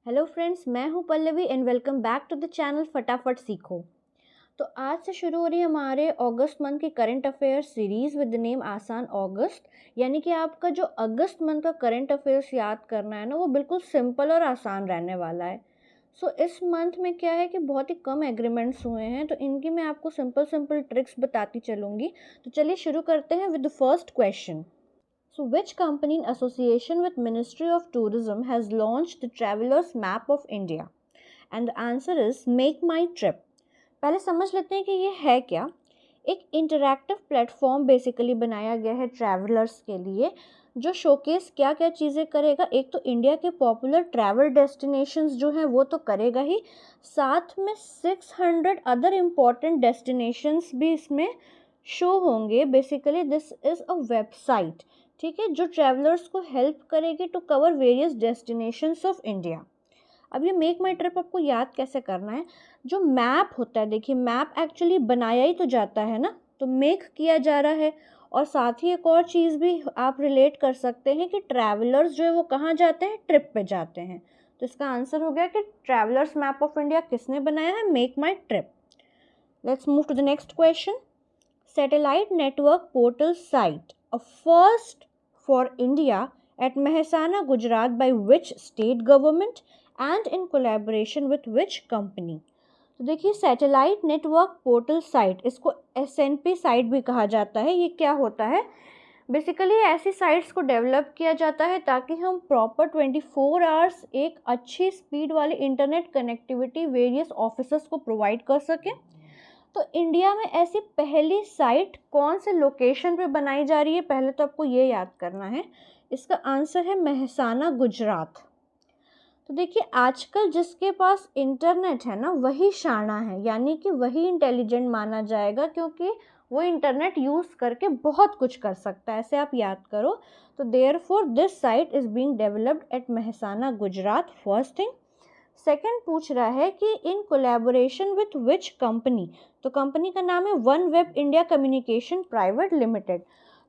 Hello friends, मैं हूं Pallavi and welcome back to the channel Fatafat Seekho. तो आज से शुरू हो रही है हमारे अगस्त मंथ की current affairs series with the name आसान अगस्त। यानी कि आपका जो अगस्त मंथ का करंट अफेयर्स याद करना है ना, वो बिल्कुल सिंपल और आसान रहने वाला है। इस मंथ में क्या है कि बहुत ही कम एग्रीमेंट्स हुए हैं, तो इनकी मैं आपको सिंपल सिंपल ट्रिक्स बताती चलूँगी। तो चलिए शुरू करते हैं with the first question. So, which company in association with Ministry of Tourism has launched the Travelers Map of India? And the answer is Make My Trip. पहले समझ लेते हैं कि ये है क्या। एक इंटरैक्टिव प्लेटफॉर्म बेसिकली बनाया गया है ट्रैवलर्स के लिए, जो शोकेस क्या क्या चीज़ें करेगा। एक तो इंडिया के पॉपुलर ट्रैवल डेस्टिनेशंस जो हैं वो तो करेगा ही, साथ में 600 अदर इम्पॉर्टेंट डेस्टिनेशंस भी इसमें शो होंगे। Basically this is a website, ठीक है, जो ट्रैवलर्स को हेल्प करेगी to cover various destinations of India. अब ये मेक माई ट्रिप आपको याद कैसे करना है। जो मैप होता है, देखिए मैप एक्चुअली बनाया ही तो जाता है ना, तो मेक किया जा रहा है। और साथ ही एक और चीज़ भी आप रिलेट कर सकते हैं कि ट्रैवलर्स जो है वो कहाँ जाते हैं, ट्रिप पे जाते हैं। तो इसका आंसर हो गया कि ट्रैवलर्स मैप ऑफ इंडिया किसने बनाया है, MakeMyTrip. Let's move to the next question. Satellite Network Portal site, a first for India at Mehsana, Gujarat by which state government and in collaboration with which company? तो देखिए satellite network portal site, इसको SNP site भी कहा जाता है। ये क्या होता है, बेसिकली ऐसी साइट्स को डेवलप किया जाता है ताकि हम प्रॉपर 24 आवर्स एक अच्छी स्पीड वाली इंटरनेट कनेक्टिविटी वेरियस ऑफिसर्स को प्रोवाइड कर सकें। तो इंडिया में ऐसी पहली साइट कौन से लोकेशन पे बनाई जा रही है, पहले तो आपको ये याद करना है। इसका आंसर है मेहसाना, गुजरात। तो देखिए आजकल जिसके पास इंटरनेट है ना, वही शाना है, यानी कि वही इंटेलिजेंट माना जाएगा, क्योंकि वो इंटरनेट यूज़ करके बहुत कुछ कर सकता है, ऐसे आप याद करो। तो therefore this site is being developed eight Mehsana, Gujarat, first thing. Second पूछ रहा है कि in collaboration with which company, तो कंपनी का नाम है one web India communication private limited.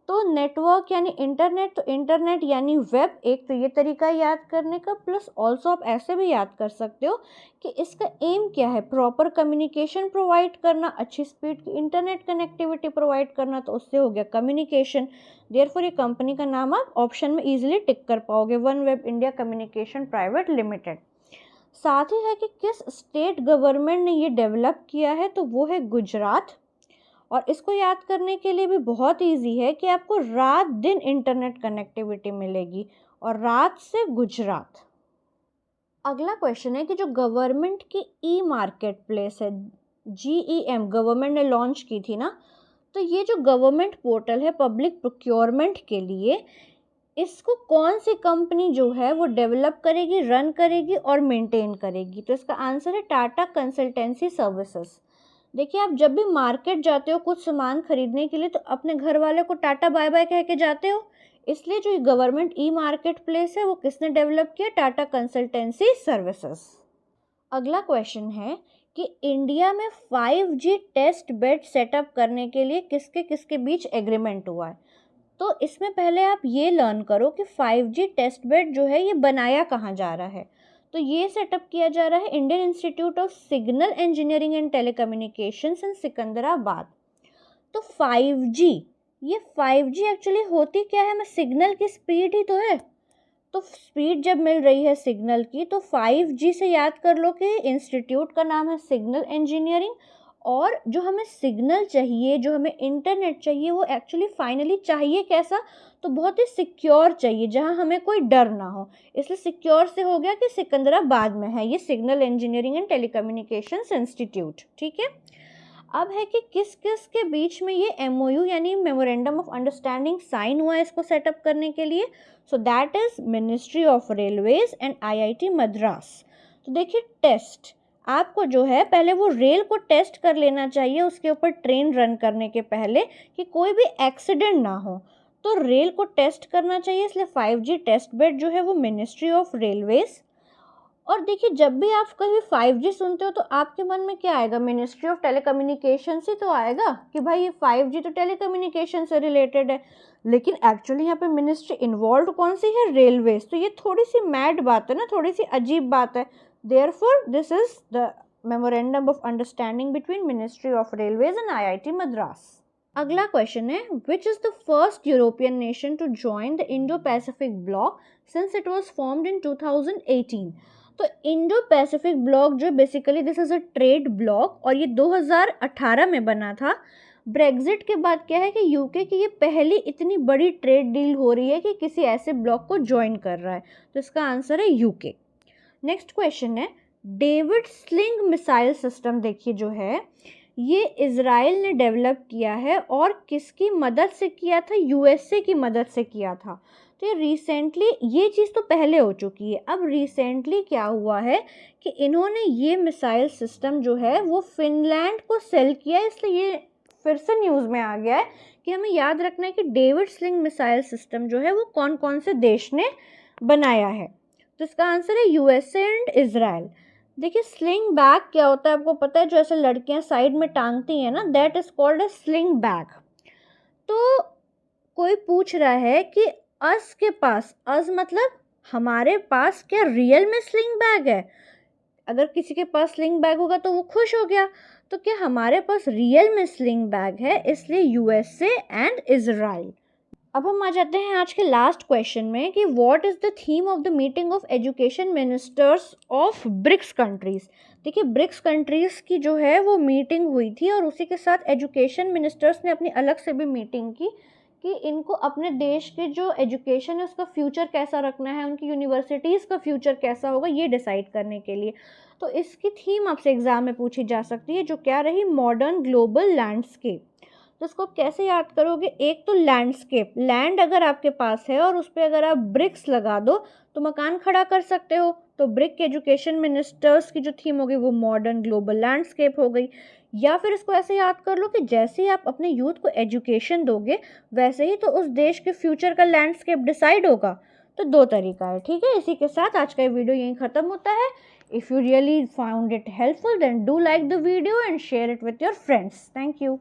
तो नेटवर्क यानी इंटरनेट, तो इंटरनेट यानी वेब, एक तो ये तरीका याद करने का, प्लस ऑल्सो आप ऐसे भी याद कर सकते हो कि इसका एम क्या है, प्रॉपर कम्युनिकेशन प्रोवाइड करना, अच्छी स्पीड की इंटरनेट कनेक्टिविटी प्रोवाइड करना, तो उससे हो गया कम्युनिकेशन। देयरफॉर ये कंपनी का नाम आप ऑप्शन में ईजिली टिक कर पाओगे, one web India communication private limited. साथ ही है कि किस स्टेट गवर्नमेंट ने ये डेवलप किया है, तो वो है गुजरात। और इसको याद करने के लिए भी बहुत इजी है कि आपको रात दिन इंटरनेट कनेक्टिविटी मिलेगी, और रात से गुजरात। अगला क्वेश्चन है कि जो गवर्नमेंट की ई मार्केट प्लेस है, GEM, गवर्नमेंट ने लॉन्च की थी ना, तो ये जो गवर्नमेंट पोर्टल है पब्लिक प्रोक्योरमेंट के लिए, इसको कौन सी कंपनी जो है वो डेवलप करेगी, रन करेगी और मेंटेन करेगी? तो इसका आंसर है टाटा कंसल्टेंसी सर्विसेज। देखिए आप जब भी मार्केट जाते हो कुछ सामान खरीदने के लिए, तो अपने घर वाले को टाटा बाय बाय कह के जाते हो, इसलिए जो गवर्नमेंट ई मार्केट प्लेस है वो किसने डेवलप किया, टाटा कंसल्टेंसी सर्विसेज। अगला क्वेश्चन है कि इंडिया में 5G टेस्ट बेड सेटअप करने के लिए किसके किसके बीच एग्रीमेंट हुआ है। तो इसमें पहले आप ये लर्न करो कि 5G टेस्ट बेड जो है ये बनाया कहाँ जा रहा है। तो ये सेटअप किया जा रहा है Indian institute of signal engineering and telecommunications in Secunderabad. तो 5G, ये 5G एक्चुअली होती क्या है, मैं सिग्नल की स्पीड ही तो है। तो स्पीड जब मिल रही है सिग्नल की, तो 5G से याद कर लो कि इंस्टीट्यूट का नाम है सिग्नल इंजीनियरिंग। और जो हमें सिग्नल चाहिए, जो हमें इंटरनेट चाहिए, वो एक्चुअली फाइनली चाहिए कैसा, तो बहुत ही सिक्योर चाहिए, जहाँ हमें कोई डर ना हो। इसलिए सिक्योर से हो गया कि सिकंदराबाद में है ये signal engineering and telecommunications institute, ठीक है। अब है कि किस किस के बीच में ये MOU यानी मेमोरेंडम ऑफ अंडरस्टैंडिंग साइन हुआ है इसको सेटअप करने के लिए। So that is ministry of railways and IIT Madras. तो देखिए टेस्ट, आपको जो है पहले वो रेल को टेस्ट कर लेना चाहिए उसके ऊपर ट्रेन रन करने के पहले, कि कोई भी एक्सीडेंट ना हो। तो रेल को टेस्ट करना चाहिए, इसलिए 5G टेस्ट बेड जो है वो मिनिस्ट्री ऑफ रेलवेज। और देखिए जब भी आप कहीं 5G सुनते हो तो आपके मन में क्या आएगा, मिनिस्ट्री ऑफ टेलीकम्युनिकेशन से तो आएगा कि भाई ये 5G तो टेलीकम्युनिकेशन से रिलेटेड है, लेकिन एक्चुअली यहाँ पे मिनिस्ट्री इन्वॉल्व कौन सी है, रेलवेज। तो ये थोड़ी सी मैड बात है ना, थोड़ी सी अजीब बात है। Therefore this is the memorandum of understanding between ministry of railways and IIT Madras. अगला क्वेश्चन है, which is the first European nation to join the Indo Pacific bloc since it was formed in 2018। तो Indo Pacific bloc जो basically this is a trade bloc और ये 2018 में बना था। Brexit के बाद क्या है कि यूके की ये पहली इतनी बड़ी ट्रेड डील हो रही है कि किसी ऐसे ब्लॉक को ज्वाइन कर रहा है, तो इसका आंसर है यूके। नेक्स्ट क्वेश्चन है, डेविड स्लिंग मिसाइल सिस्टम देखिए जो है ये इजराइल ने डेवलप किया है और किसकी मदद से किया था, यूएसए की मदद से किया था। तो ये रिसेंटली, ये चीज़ तो पहले हो चुकी है, अब रिसेंटली क्या हुआ है कि इन्होंने ये मिसाइल सिस्टम जो है वो फिनलैंड को सेल किया, इसलिए ये फिर से न्यूज़ में आ गया है कि हमें याद रखना है कि डेविड स्लिंग मिसाइल सिस्टम जो है वो कौन कौन से देश ने बनाया है। तो इसका आंसर है यूएसए एंड इजराइल। देखिए स्लिंग बैग क्या होता है आपको पता है, जो ऐसे लड़कियां साइड में टांगती हैं ना, that is called a sling bag. तो कोई पूछ रहा है कि अस के पास, अस मतलब हमारे पास क्या रियल में स्लिंग बैग है। अगर किसी के पास स्लिंग बैग होगा तो वो खुश हो गया, तो क्या हमारे पास रियल में स्लिंग बैग है, इसलिए यूएसए एंड इजराइल। अब हम आ जाते हैं आज के लास्ट क्वेश्चन में कि what is the theme of the meeting of education ministers of BRICS countries. देखिए ब्रिक्स कंट्रीज़ की जो है वो मीटिंग हुई थी और उसी के साथ एजुकेशन मिनिस्टर्स ने अपनी अलग से भी मीटिंग की कि इनको अपने देश के जो एजुकेशन है उसका फ्यूचर कैसा रखना है, उनकी यूनिवर्सिटीज़ का फ्यूचर कैसा होगा, ये डिसाइड करने के लिए। तो इसकी थीम आपसे एग्ज़ाम में पूछी जा सकती है, जो क्या रही, मॉडर्न ग्लोबल लैंडस्केप। तो इसको कैसे याद करोगे, एक तो लैंडस्केप, लैंड अगर आपके पास है और उस पर अगर आप ब्रिक्स लगा दो तो मकान खड़ा कर सकते हो, तो ब्रिक एजुकेशन मिनिस्टर्स की जो थीम होगी वो मॉडर्न ग्लोबल लैंडस्केप हो गई। या फिर इसको ऐसे याद कर लो कि जैसे ही आप अपने यूथ को एजुकेशन दोगे वैसे ही तो उस देश के फ्यूचर का लैंडस्केप डिसाइड होगा। तो दो तरीका है, ठीक है। इसी के साथ आज का ये वीडियो यहीं ख़त्म होता है। If you really found it helpful then do like the video and share it with your friends. Thank you.